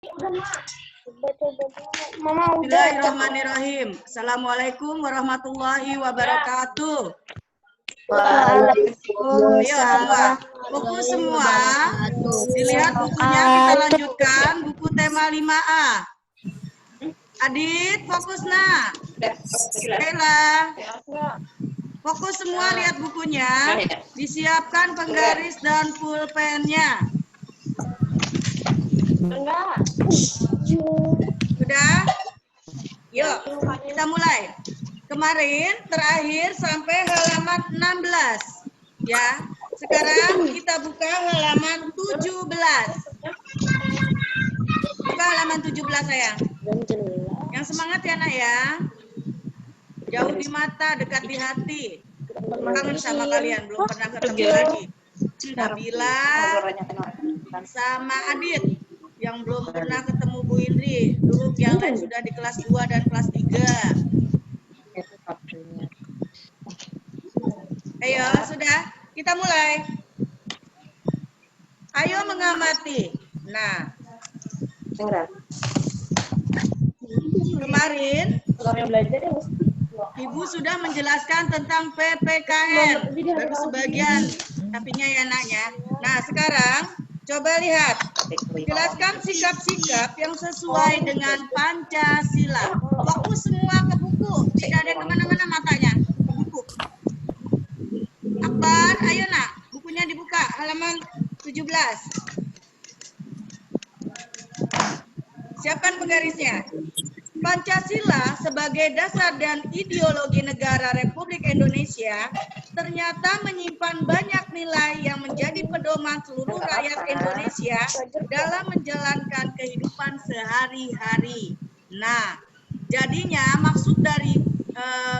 Bismillahirrahmanirrahim. Assalamualaikum warahmatullahi wabarakatuh. Ayo semua, buku semua, dilihat bukunya, kita lanjutkan buku tema 5A. Adit, fokus nak. Bella, fokus semua, lihat bukunya, disiapkan penggaris dan pulpennya. Sudah? Yuk, kita mulai. Kemarin terakhir sampai halaman 16. Ya. Sekarang kita buka halaman 17. Buka halaman 17 sayang. Yang semangat ya nak ya. Jauh di mata, dekat di hati. Kangen sama kalian, belum pernah ketemu lagi. Nabila sama Adit yang belum pernah ketemu Bu Indri. Dulu yang lain sudah di kelas 2 dan kelas 3. Ayo, sudah. Kita mulai. Ayo mengamati. Nah, kemarin Ibu sudah menjelaskan tentang PPKN. Baru sebagian, tapinya ya naknya. Nah, sekarang coba lihat. Jelaskan sikap-sikap yang sesuai dengan Pancasila. Fokus semua ke buku. Tidak ada kemana-mana matanya. Ke buku. Akbar, ayo nak. Bukunya dibuka. Halaman 17. Siapkan penggarisnya. Pancasila sebagai dasar dan ideologi negara Republik Indonesia ternyata menyimpan banyak nilai yang menjadi pedoman seluruh rakyat Indonesia dalam menjalankan kehidupan sehari-hari. Nah, jadinya maksud dari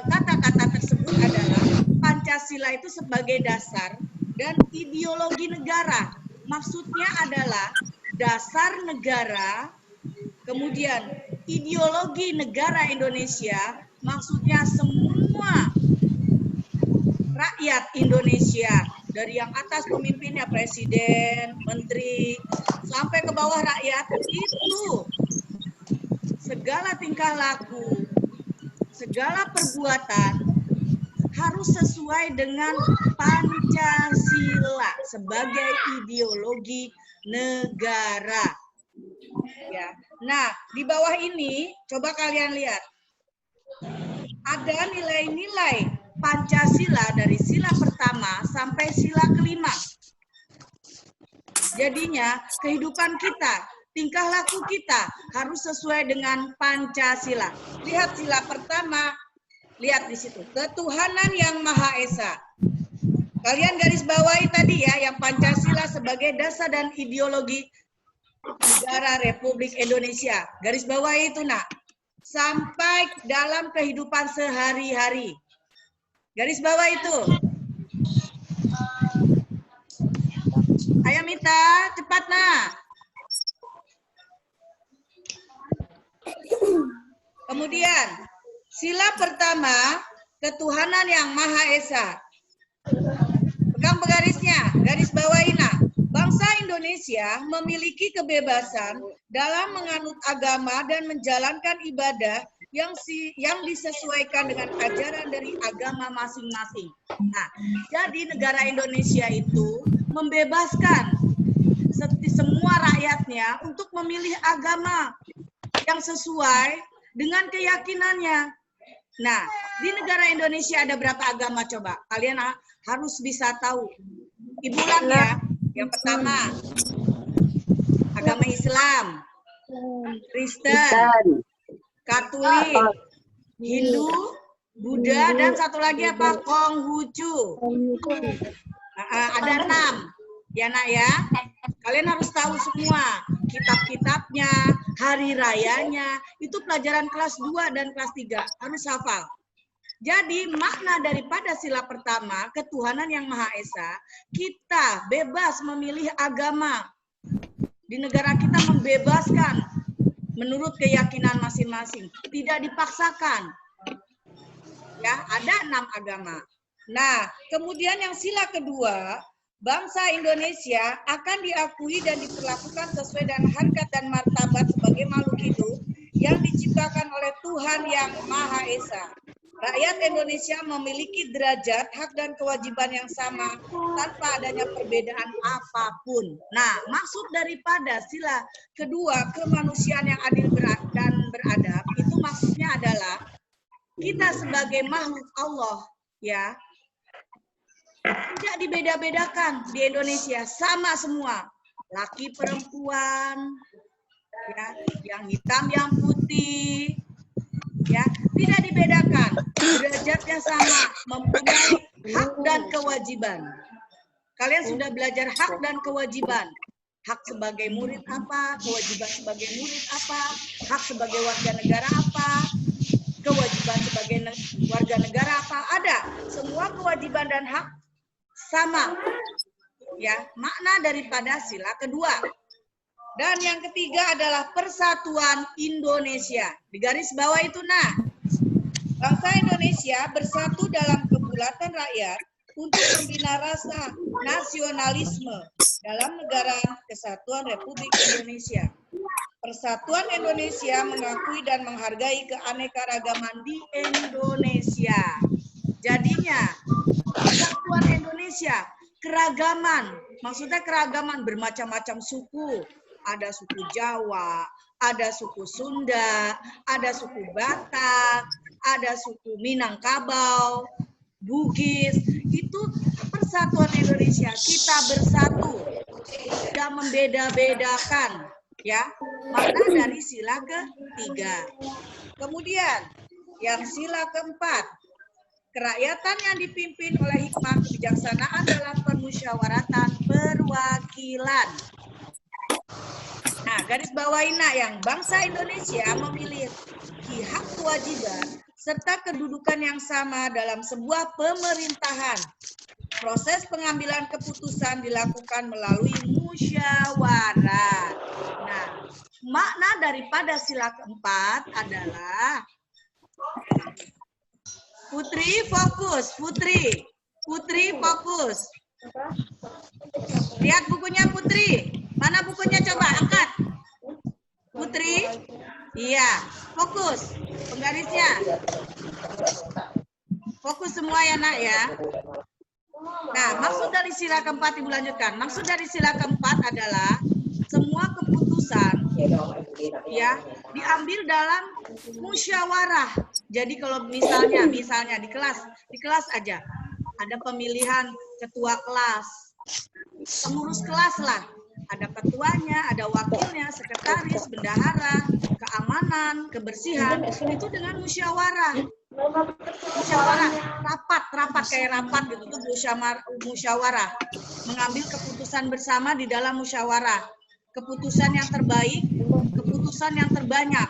kata-kata tersebut adalah Pancasila itu sebagai dasar dan ideologi negara. Maksudnya adalah dasar negara, kemudian ideologi negara Indonesia, maksudnya semua rakyat Indonesia, dari yang atas pemimpinnya presiden, menteri, sampai ke bawah rakyat, itu segala tingkah laku, segala perbuatan harus sesuai dengan Pancasila sebagai ideologi negara. Ya. Nah, di bawah ini coba kalian lihat. Ada nilai-nilai Pancasila dari sila pertama sampai sila kelima. Jadinya kehidupan kita, tingkah laku kita harus sesuai dengan Pancasila. Lihat sila pertama, lihat di situ. Ketuhanan yang Maha Esa. Kalian garis bawahi tadi ya, yang Pancasila sebagai dasar dan ideologi negara Republik Indonesia. Garis bawah itu nak. Sampai dalam kehidupan sehari-hari. Garis bawah itu. Ayo Mita, cepat nak. Kemudian, sila pertama, ketuhanan yang Maha Esa. Pegang penggarisnya, garis bawahi nak. Bangsa Indonesia memiliki kebebasan dalam menganut agama dan menjalankan ibadah yang disesuaikan dengan ajaran dari agama masing-masing. Nah, jadi negara Indonesia itu membebaskan semua rakyatnya untuk memilih agama yang sesuai dengan keyakinannya. Nah, di negara Indonesia ada berapa agama coba? Kalian harus bisa tahu. Ibu ulang ya. Yang pertama, agama Islam, Kristen, Katolik, Hindu, Buddha, dan satu lagi apa? Konghucu. Ada 6. Ya nak ya. Kalian harus tahu semua. Kitab-kitabnya, hari rayanya, itu pelajaran kelas 2 dan kelas 3. Harus hafal. Jadi makna daripada sila pertama, ketuhanan yang Maha Esa, kita bebas memilih agama. Di negara kita membebaskan menurut keyakinan masing-masing, tidak dipaksakan. Ya, ada 6 agama. Nah, kemudian yang sila kedua, bangsa Indonesia akan diakui dan diperlakukan sesuai dengan harkat dan martabat sebagai makhluk hidup yang diciptakan oleh Tuhan Yang Maha Esa. Rakyat Indonesia memiliki derajat, hak, dan kewajiban yang sama tanpa adanya perbedaan apapun. Nah, maksud daripada sila kedua, kemanusiaan yang adil dan beradab, itu maksudnya adalah kita sebagai makhluk Allah, ya, tidak dibeda-bedakan di Indonesia, sama semua. Laki perempuan, ya, yang hitam yang putih, ya, tidak dibedakan. Derajatnya sama, mempunyai hak dan kewajiban. Kalian sudah belajar hak dan kewajiban. Hak sebagai murid apa, kewajiban sebagai murid apa, hak sebagai warga negara apa, kewajiban sebagai warga negara apa, ada. Semua kewajiban dan hak sama. Ya, makna daripada sila kedua. Dan yang ketiga adalah persatuan Indonesia. Di garis bawah itu, nah, bangsa Indonesia bersatu dalam kebulatan rakyat untuk membina rasa nasionalisme dalam negara kesatuan Republik Indonesia. Persatuan Indonesia mengakui dan menghargai keanekaragaman di Indonesia. Jadinya, persatuan Indonesia, keragaman, maksudnya keragaman bermacam-macam suku. Ada suku Jawa, ada suku Sunda, ada suku Batak, ada suku Minangkabau, Bugis. Itu persatuan Indonesia. Kita bersatu, tidak membeda-bedakan, ya. Makna dari sila ketiga. Kemudian yang sila keempat, kerakyatan yang dipimpin oleh hikmah kebijaksanaan dalam permusyawaratan perwakilan. Nah, garis bawahi nak, yang bangsa Indonesia memiliki hak kewajiban serta kedudukan yang sama dalam sebuah pemerintahan. Proses pengambilan keputusan dilakukan melalui musyawarah. Nah, makna daripada sila keempat adalah, Putri fokus, Putri fokus. Lihat bukunya Putri. Mana bukunya, coba angkat. Putri, iya, fokus. Penggarisnya. Fokus semua ya nak ya. Nah, maksud dari sila keempat Ibu lanjutkan. Maksud dari sila keempat adalah semua keputusan ya diambil dalam musyawarah. Jadi kalau misalnya di kelas aja ada pemilihan ketua kelas, pengurus kelas lah. Ada ketuanya, ada wakilnya, sekretaris, bendahara, keamanan, kebersihan, itu dengan musyawarah. Musyawarah, rapat kayak rapat gitu tuh, musyawarah. Mengambil keputusan bersama di dalam musyawarah. Keputusan yang terbaik, keputusan yang terbanyak.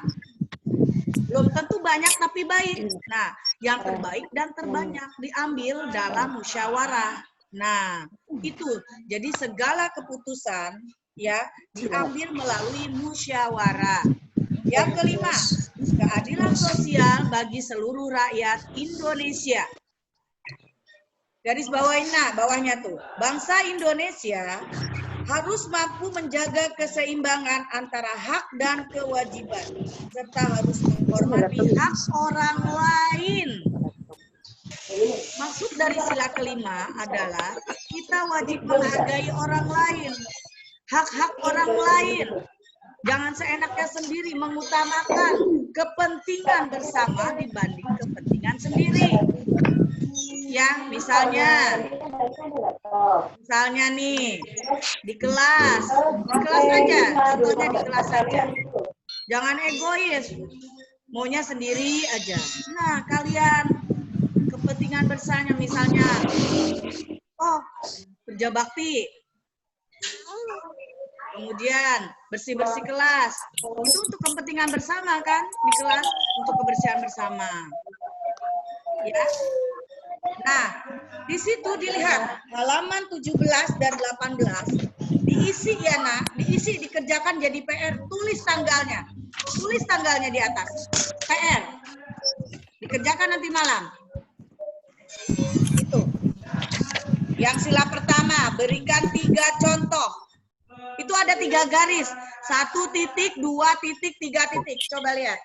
Belum tentu banyak tapi baik. Nah, yang terbaik dan terbanyak diambil dalam musyawarah. Nah, itu. Jadi segala keputusan ya diambil melalui musyawarah. Yang kelima, keadilan sosial bagi seluruh rakyat Indonesia. Garis bawahnya tuh. Bangsa Indonesia harus mampu menjaga keseimbangan antara hak dan kewajiban, serta harus menghormati hak orang lain. Maksud dari sila kelima adalah kita wajib menghargai orang lain, hak-hak orang lain. Jangan seenaknya sendiri, mengutamakan kepentingan bersama dibanding kepentingan sendiri. Ya, misalnya nih di kelas aja, contohnya di kelas aja. Jangan egois, maunya sendiri aja. Nah, kalian kepentingan bersama, misalnya, kerja bakti, kemudian bersih-bersih kelas, itu untuk kepentingan bersama kan, di kelas untuk kebersihan bersama. Ya. Nah, di situ dilihat halaman 17 dan 18 diisi ya nak, dikerjakan jadi PR, tulis tanggalnya di atas. PR. Dikerjakan nanti malam. Itu. Yang sila pertama, berikan 3 contoh. Itu ada 3 garis. 1 titik, 2 titik, 3 titik. Coba lihat.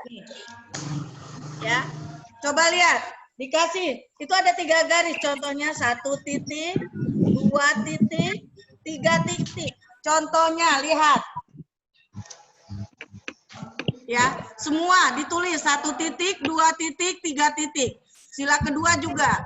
Nih. Ya, coba lihat. Dikasih. Itu ada 3 garis. Contohnya 1 titik, 2 titik, 3 titik. Contohnya, lihat. Ya, semua ditulis 1 titik, 2 titik, 3 titik. Sila kedua juga.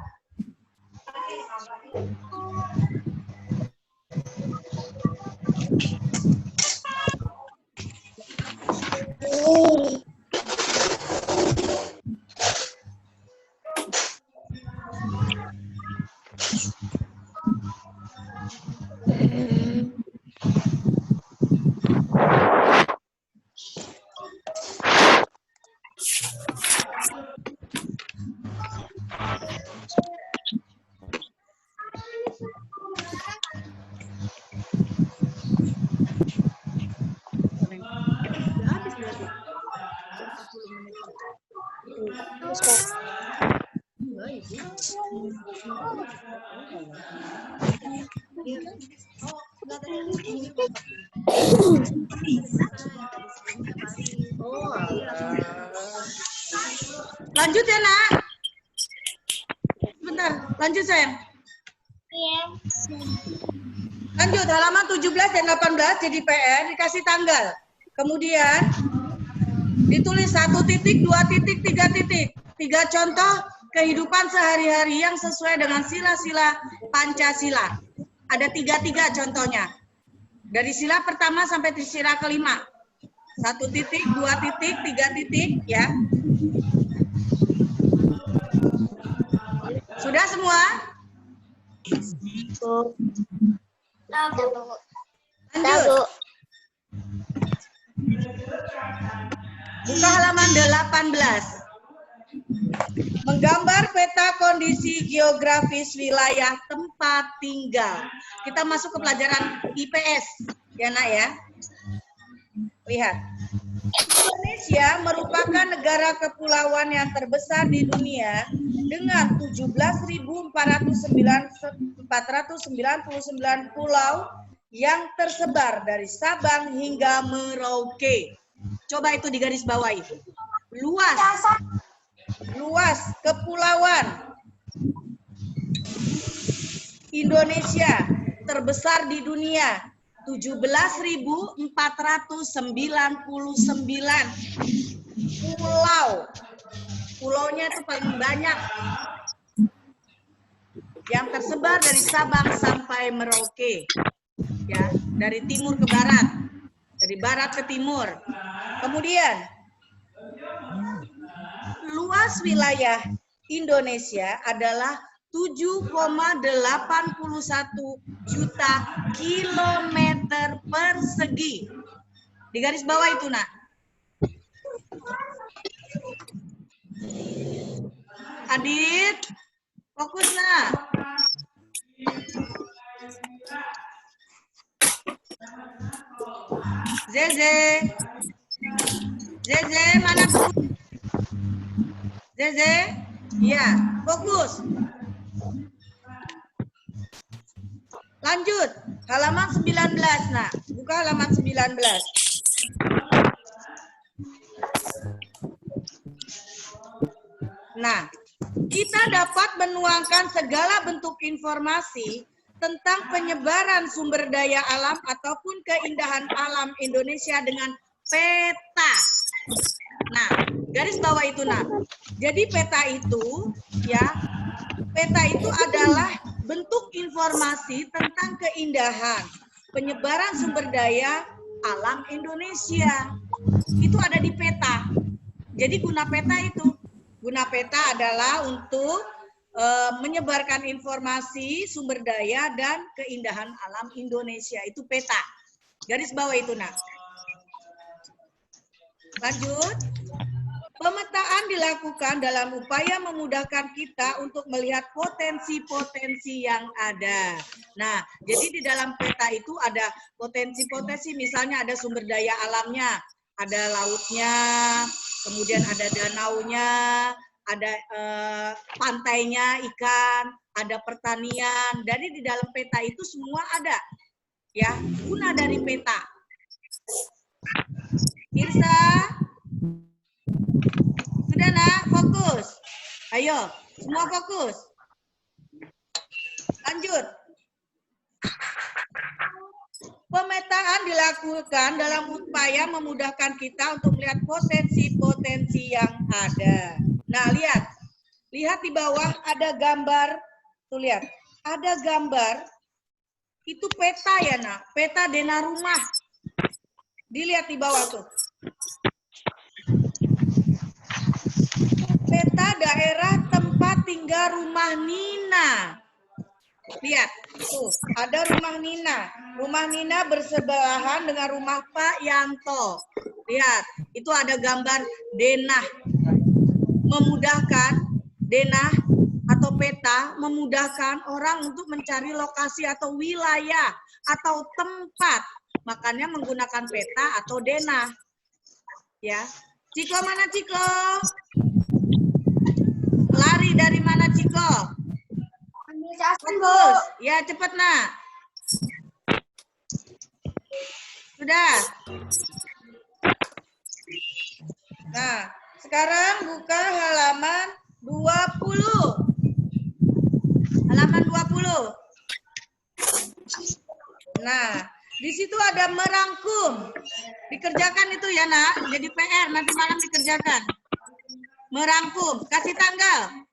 Lanjut ya, Nak. Bentar, lanjut sayang. Lanjut, halaman 17 dan 18 jadi PR, dikasih tanggal. Kemudian ditulis 1 titik, 2 titik, 3 titik. 3 contoh kehidupan sehari-hari yang sesuai dengan sila-sila Pancasila. Ada 3 contohnya. Dari sila pertama sampai di sila kelima. 1 titik, 2 titik, 3 titik, ya. Sudah semua? Lanjut. Buka halaman 18. Menggambar peta kondisi geografis wilayah tempat tinggal. Kita masuk ke pelajaran IPS, ya Nak ya. Lihat. Indonesia merupakan negara kepulauan yang terbesar di dunia dengan 17.499 pulau yang tersebar dari Sabang hingga Merauke. Coba itu digaris bawahi. Luas kepulauan Indonesia terbesar di dunia 17.499 pulau. Pulaunya itu paling banyak yang tersebar dari Sabang sampai Merauke, ya, dari timur ke barat, dari barat ke timur. Kemudian luas wilayah Indonesia adalah 7,81 juta kilometer persegi. Di garis bawah itu, Nak. Adit, fokus, Nak. Zeze, mana buku? Zeze, ya, fokus. Lanjut, halaman 19, Nak. Buka halaman 19. Nah, kita dapat menuangkan segala bentuk informasi tentang penyebaran sumber daya alam ataupun keindahan alam Indonesia dengan peta. Nah, garis bawah itu, Nak. Jadi peta itu, ya, peta itu adalah bentuk informasi tentang keindahan, penyebaran sumber daya alam Indonesia. Itu ada di peta. Jadi guna peta itu. Guna peta adalah untuk menyebarkan informasi, sumber daya, dan keindahan alam Indonesia. Itu peta. Garis bawah itu, Nak. Lanjut. Pemetaan dilakukan dalam upaya memudahkan kita untuk melihat potensi-potensi yang ada. Nah, jadi di dalam peta itu ada potensi-potensi, misalnya ada sumber daya alamnya, ada lautnya, kemudian ada danaunya, ada pantainya, ikan, ada pertanian. Jadi di dalam peta itu semua ada. Ya, guna dari peta. Irsa, sudah nak? Fokus. Ayo, semua fokus. Lanjut. Pemetaan dilakukan dalam upaya memudahkan kita untuk melihat potensi-potensi yang ada. Nah, lihat. Lihat di bawah ada gambar. Tuh lihat. Ada gambar. Itu peta ya, nak. Peta denah rumah. Dilihat di bawah tuh. Peta daerah tempat tinggal rumah Nina. Lihat, tuh ada rumah Nina. Rumah Nina bersebelahan dengan rumah Pak Yanto. Lihat, itu ada gambar denah. Memudahkan, denah atau peta memudahkan orang untuk mencari lokasi atau wilayah atau tempat. Makanya menggunakan peta atau denah. Ya, Ciko mana Ciko? Lari dari mana Ciko? Fokus. Ya, cepat nak. Sudah. Nah, sekarang buka halaman 20. Halaman 20. Nah, di situ ada merangkum. Dikerjakan itu ya, nak. Jadi PR nanti malam dikerjakan. Merangkum. Kasih tanggal.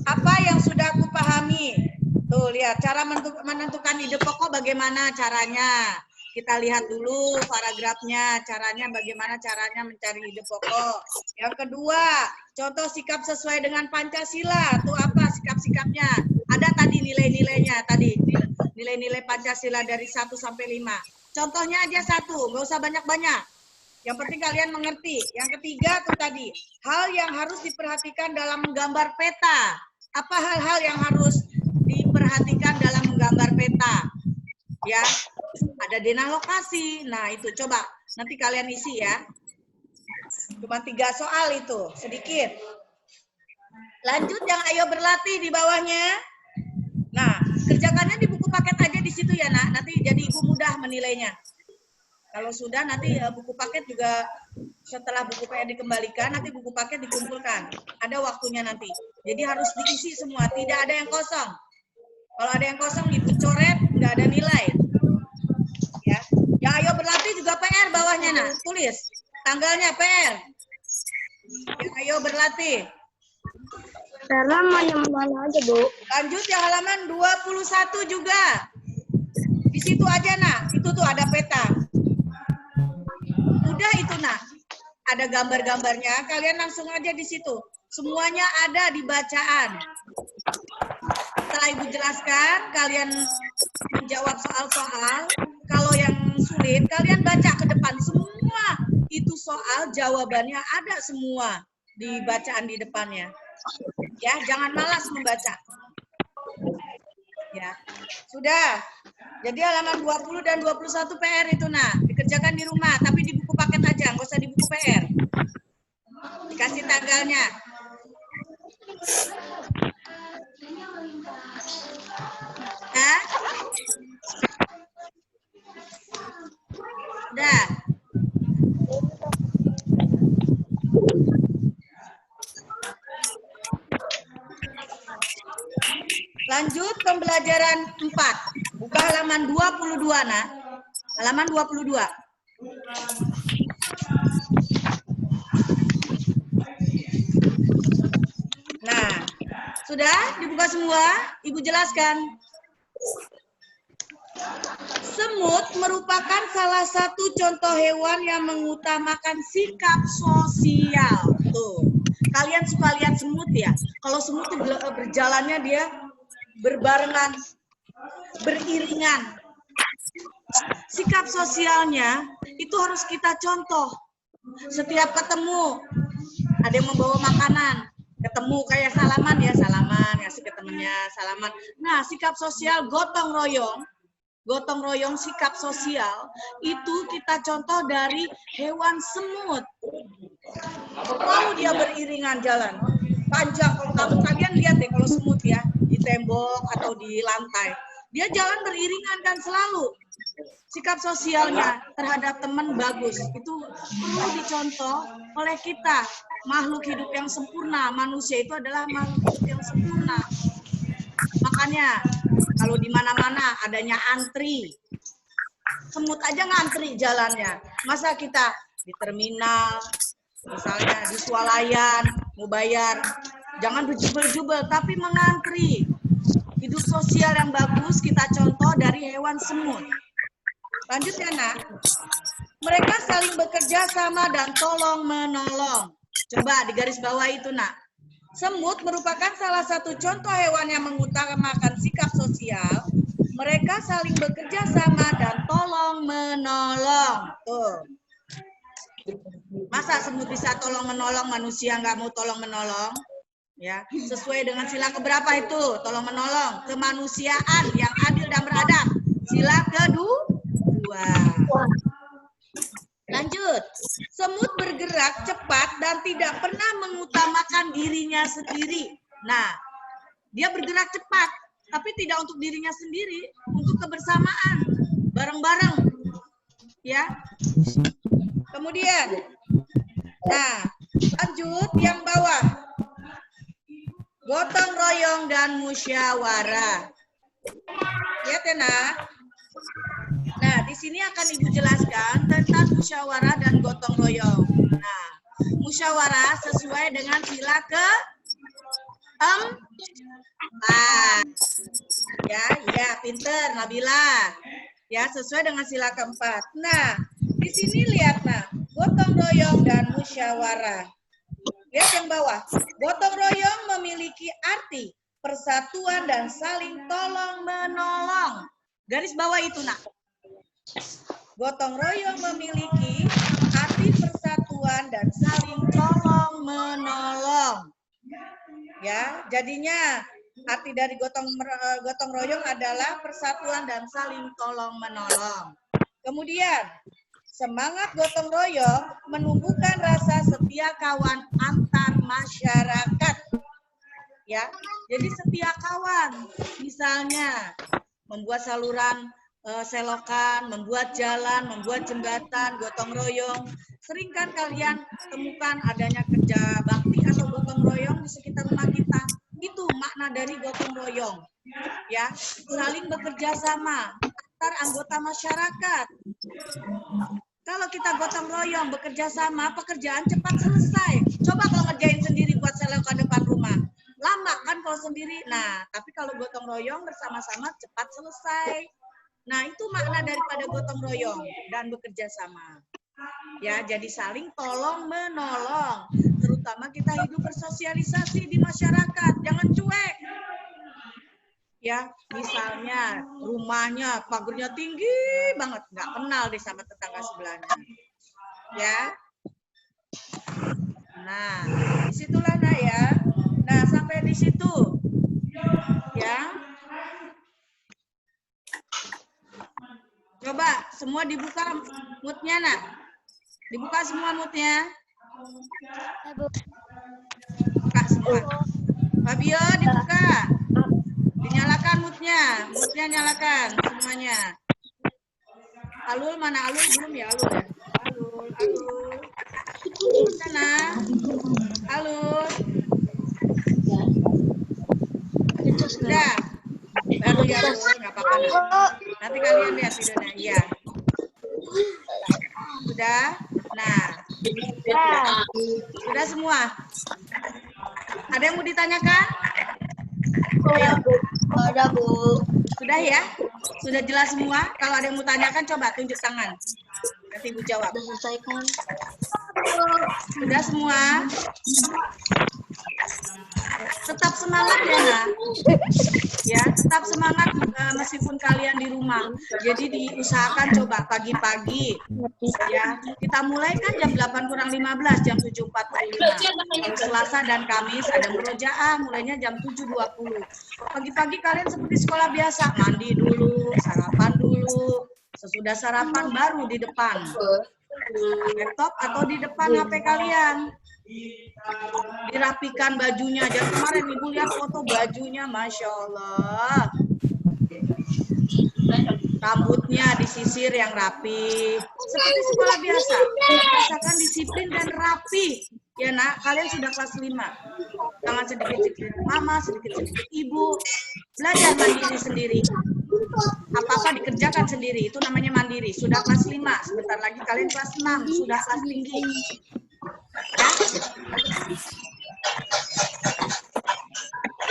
Apa yang sudah aku pahami? Tuh, lihat. Cara menentukan ide pokok bagaimana caranya. Kita lihat dulu paragrafnya. Caranya bagaimana caranya mencari ide pokok. Yang kedua, contoh sikap sesuai dengan Pancasila. Tuh apa sikap-sikapnya? Ada tadi nilai-nilainya. Tadi nilai-nilai Pancasila dari 1 sampai 5. Contohnya aja 1. Nggak usah banyak-banyak. Yang penting kalian mengerti. Yang ketiga tuh tadi. Hal yang harus diperhatikan dalam menggambar peta. Apa hal-hal yang harus diperhatikan dalam menggambar peta? Ya, ada denah lokasi. Nah, itu coba nanti kalian isi ya. Cuma 3 soal itu, sedikit. Lanjut yang ayo berlatih di bawahnya. Nah, kerjakannya di buku paket aja di situ ya, nak. Nanti jadi ibu mudah menilainya. Kalau sudah nanti buku paket juga setelah buku PR dikembalikan, nanti buku paket dikumpulkan. Ada waktunya nanti. Jadi harus diisi semua, tidak ada yang kosong. Kalau ada yang kosong dicoret, nggak ada nilai. Ya, yang ayo berlatih juga PR bawahnya, nah. Tulis tanggalnya PR. Yang ayo berlatih. Halaman yang mana aja, Bu? Lanjut yang halaman 21 juga. Di situ aja, nak. Itu tuh ada peta. Udah itu, nak. Ada gambar-gambarnya, kalian langsung aja di situ. Semuanya ada di bacaan. Setelah Ibu jelaskan, kalian menjawab soal-soal. Kalau yang sulit, kalian baca ke depan. Semua itu soal jawabannya ada semua di bacaan di depannya. Ya, jangan malas membaca. Ya, sudah. Jadi halaman 20 dan 21 PR itu, nah, dikerjakan di rumah, tapi di buku paket aja, nggak usah di buku PR. Dikasih tanggalnya. Nah, udah. Lanjut pembelajaran 4. Buka halaman 22, nah. Halaman 22. Nah, sudah dibuka semua? Ibu jelaskan. Semut merupakan salah satu contoh hewan yang mengutamakan sikap sosial. Tuh. Kalian suka lihat semut ya? Kalau semut itu berjalannya dia berbarengan, beriringan. Sikap sosialnya itu harus kita contoh. Setiap ketemu, ada yang membawa makanan, ketemu kayak salaman ya, salaman, ngasih ke temennya, salaman. Nah, sikap sosial gotong royong sikap sosial, itu kita contoh dari hewan semut. Mau dia beriringan jalan. panjang. Kalau kalian lihat deh kalau semut ya di tembok atau di lantai, dia jalan beriringan kan selalu. Sikap sosialnya terhadap teman bagus itu perlu dicontoh oleh kita. Makhluk hidup yang sempurna, manusia itu adalah makhluk hidup yang sempurna. Makanya kalau di mana-mana adanya antri, semut aja ngantri jalannya. Masa kita di terminal, misalnya di swalayan, mau bayar, jangan berjubel-jubel, tapi mengantri. Hidup sosial yang bagus kita contoh dari hewan semut. Lanjut ya nak. Mereka saling bekerja sama dan tolong menolong. Coba di garis bawah itu nak. Semut merupakan salah satu contoh hewan yang mengutamakan sikap sosial. Mereka saling bekerja sama dan tolong menolong. Tuh. Masa semut bisa tolong menolong, manusia nggak mau tolong menolong? Ya, sesuai dengan sila keberapa itu? Tolong menolong, kemanusiaan yang adil dan beradab. Sila kedua. Lanjut. Semut bergerak cepat dan tidak pernah mengutamakan dirinya sendiri. Nah, dia bergerak cepat, tapi tidak untuk dirinya sendiri, untuk kebersamaan, bareng-bareng. Ya. Kemudian, nah, lanjut yang bawah. Gotong royong dan musyawarah. Ya, Tena. Nah, di sini akan Ibu jelaskan tentang musyawarah dan gotong royong. Nah, musyawarah sesuai dengan sila keempat. Ya, pinter Nabila. Ya, sesuai dengan sila keempat. Nah, di sini lihat nah, gotong royong dan musyawarah. Lihat yang bawah. Gotong royong memiliki arti persatuan dan saling tolong menolong. Garis bawah itu nak. Gotong royong memiliki arti persatuan dan saling tolong menolong. Ya, jadinya arti dari gotong royong adalah persatuan dan saling tolong menolong. Kemudian, semangat gotong royong menumbuhkan rasa setia kawan antar masyarakat. Ya, jadi setia kawan, misalnya membuat saluran selokan, membuat jalan, membuat jembatan, gotong royong. Sering kan kalian temukan adanya kerja bakti atau gotong royong di sekitar rumah kita. Itu makna dari gotong royong. Ya, saling bekerja sama antar anggota masyarakat. Kalau kita gotong royong bekerja sama, pekerjaan cepat selesai. Coba kalau ngerjain sendiri buat selokan depan rumah. Lama kan kalau sendiri. Nah, tapi kalau gotong royong bersama-sama cepat selesai. Nah, itu makna daripada gotong royong dan bekerja sama. Ya, jadi saling tolong menolong. Terutama kita hidup bersosialisasi di masyarakat, jangan cuek. Ya, misalnya rumahnya pagarnya tinggi banget, nggak kenal deh sama tetangga sebelahnya. Ya. Nah, disitulah nah ya. Nah, sampai di situ. Ya. Coba semua dibuka moodnya nak. Dibuka semua moodnya. Buka semua. Fabio dibuka. Dinyalakan moodnya. Moodnya nyalakan semuanya. Alul mana Alul? Belum ya Alul ya? Alul. Sana. Alul. Sudah. Baru ya Alul, nggak apa-apa. Nanti kalian lihat videonya. Iya. Sudah? Nah. Sudah semua? Ada yang mau ditanyakan? Ayo. Ada, Bu. Sudah ya? Sudah jelas semua? Kalau ada yang mau tanyakan, coba tunjuk tangan. Nanti Ibu jawab. Sudah selesai kan? Sudah semua? Tetap semangat ya, nak. Ya, tetap semangat meskipun kalian di rumah. Jadi diusahakan coba pagi-pagi. Ya, kita mulai kan jam 8 kurang 15, jam 7.45. Kalau Selasa dan Kamis ada murojaah, mulainya jam 7.20. Pagi-pagi kalian seperti sekolah biasa, mandi dulu, sarapan dulu. Sesudah sarapan baru di depan laptop atau di depan HP kalian. Dirapikan bajunya. Jangan kemarin Ibu lihat foto bajunya, Masya Allah. Rambutnya disisir yang rapi. Seperti sekolah biasa. Rasakan disiplin dan rapi. Ya nak, kalian sudah kelas 5. Jangan sedikit-sedikit mama, sedikit-sedikit ibu. Belajar mandiri sendiri. Apa-apa dikerjakan sendiri. Itu namanya mandiri. Sudah kelas 5. Sebentar lagi kalian kelas 6. Sudah kelas tinggi.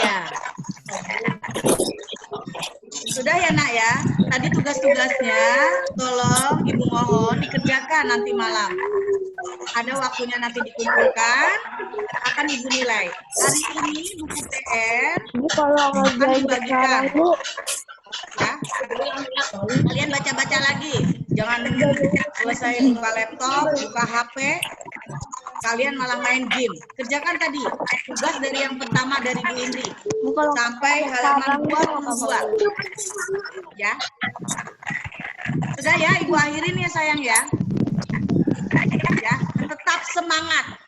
Ya. Sudah ya nak ya. Tadi tugas-tugasnya tolong Ibu mohon dikerjakan nanti malam. Ada waktunya nanti dikumpulkan, akan Ibu nilai. Hari ini buku PR akan dibagikan. Ya. Kalian baca-baca lagi. Jangan selesai buka laptop, buka HP, kalian malah main game. Kerjakan tadi tugas dari yang pertama dari Bu Indri sampai halaman 22. Ya. Sudah ya, Ibu akhirin ya sayang ya. Ya, tetap semangat.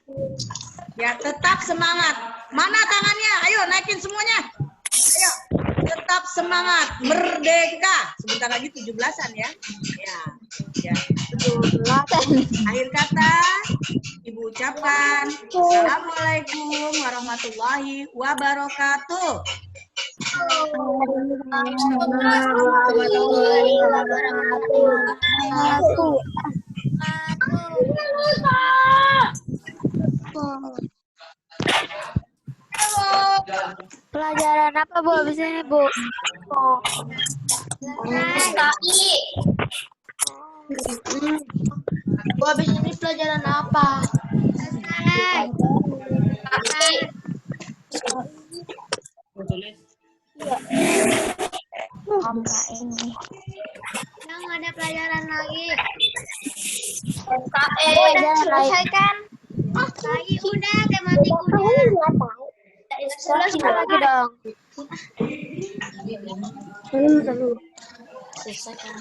Ya, tetap semangat. Mana tangannya? Ayo naikin semuanya. Ayo, tetap semangat. Merdeka. Sebentar lagi 17-an ya. Ya. Ya. 17-an. Akhir kata Ibu ucapkan Assalamualaikum warahmatullahi wabarakatuh. Warahmatullahi wabarakatuh. Pelajaran apa Bu habis ini Bu? KI. Bu habis ini pelajaran apa? KI. Yang ada pelajaran lagi. KE. Udah selesaikan? Lagi udah tematik udah. Selesai lagi dong. Selesaikan.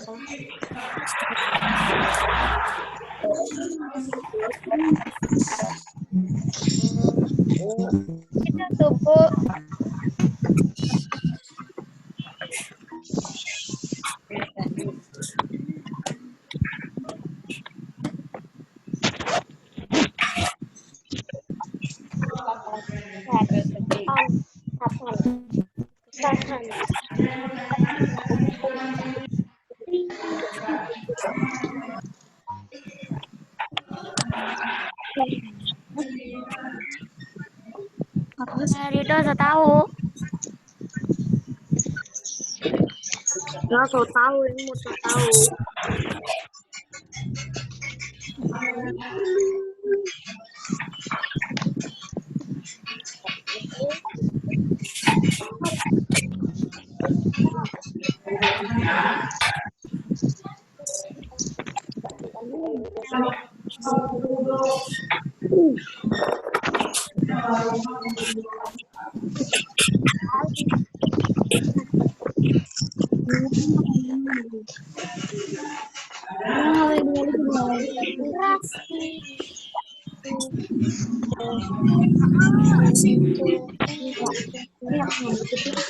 Kita tunggu. Rido saya tahu. Nggak so tahu, ini mau so tahu.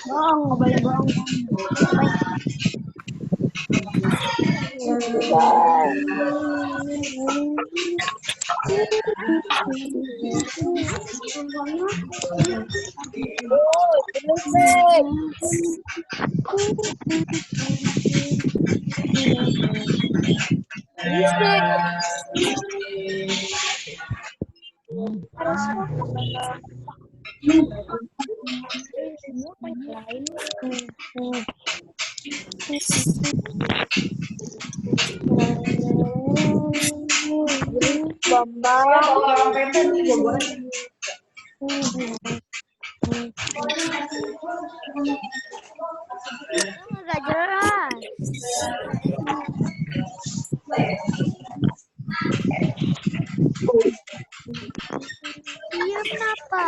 Nggak boleh bohong. Nggak jelas. Iya kenapa?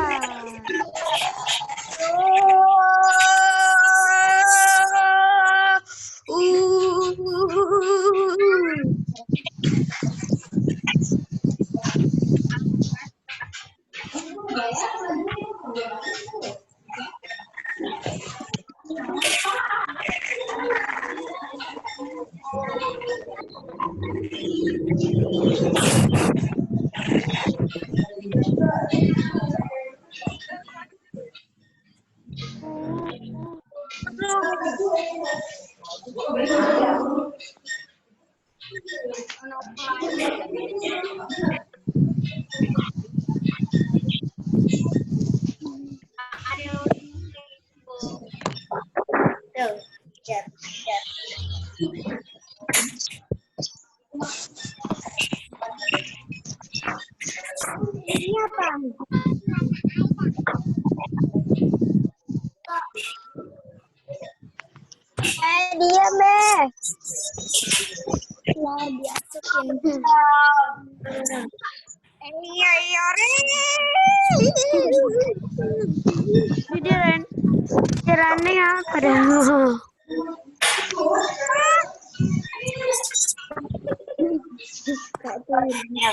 Ini apa? Diam deh. Lah diasukin. Iya iya Diren. Dirannya apa dah? Kak turunnya.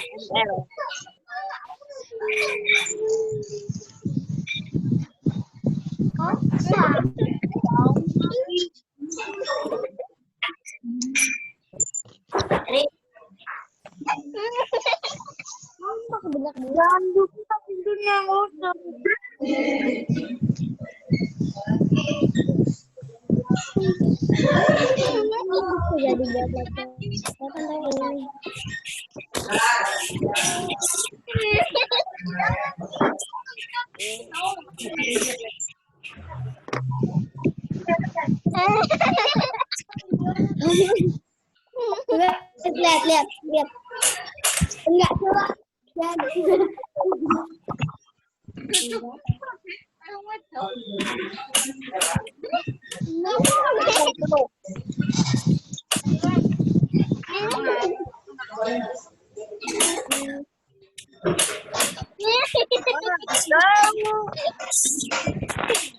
Gandum pintunya ngosong. Jadi lihat. Enggak coba. Berisik tuh.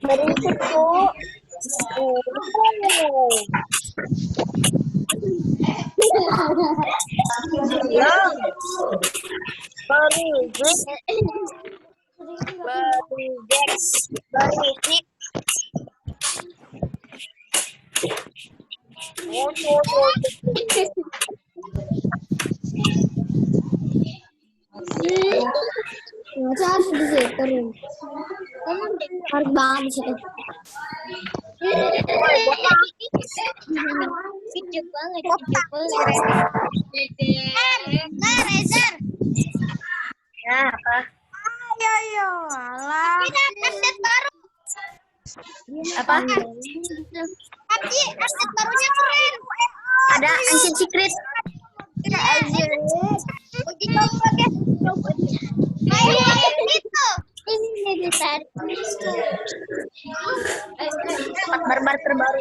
Berisik. Masa harus diseterin? Harus banget sih. Kecil banget. Rezer. Ya, apa? Ayo, alah. Kita update baru. Apa? Update barunya keren. Ada ancient secret. Uji coba deh. Ayo, itu. Ini ditarik. Barbar terbaru.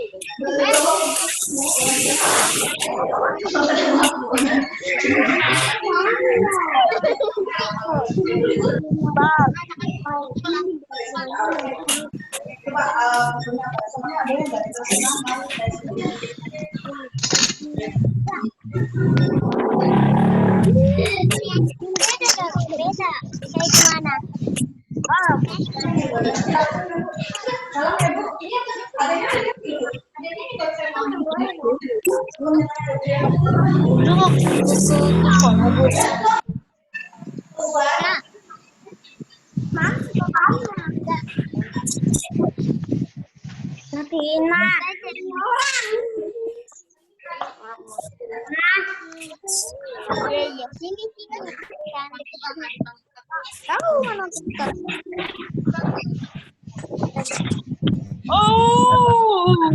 Beda. Kayak gimana? Matiin Mak. Iya, sini. Tahu mana kita? Oh.